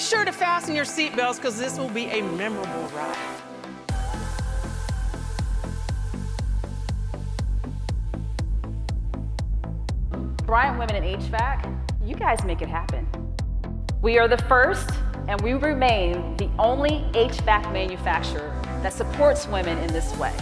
sure to fasten your seatbelts because this will be a memorable ride. Bryant Women in HVAC, you guys make it happen. We are the first, and we remain the only HVAC manufacturer that supports women in this way.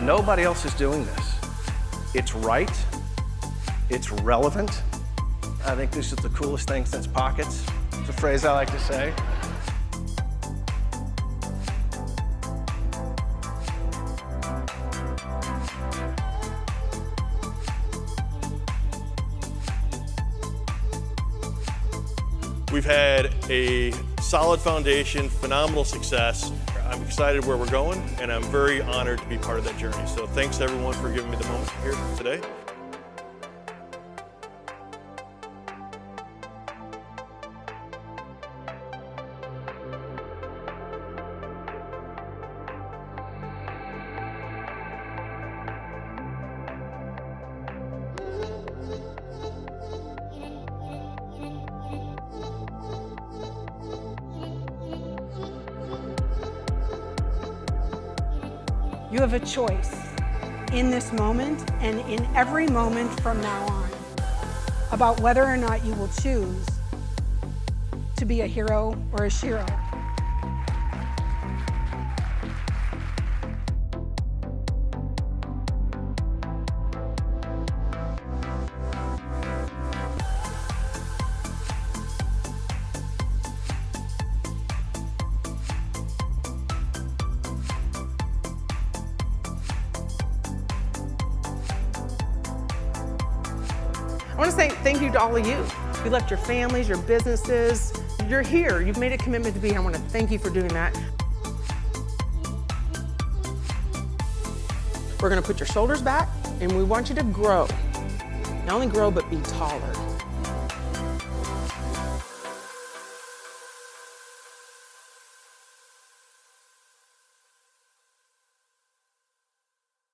Nobody else is doing this. It's right. It's relevant. I think this is the coolest thing since pockets. It's a phrase I like to say. We've had a solid foundation, phenomenal success. I'm excited where we're going, and I'm very honored to be part of that journey. So thanks to everyone for giving me the moment here today. You have a choice in this moment and in every moment from now on about whether or not you will choose to be a hero or a shero. I want to say thank you to all of you. You left your families, your businesses. You're here. You've made a commitment to be here. I want to thank you for doing that. We're going to put your shoulders back, and we want you to grow. Not only grow, but be taller.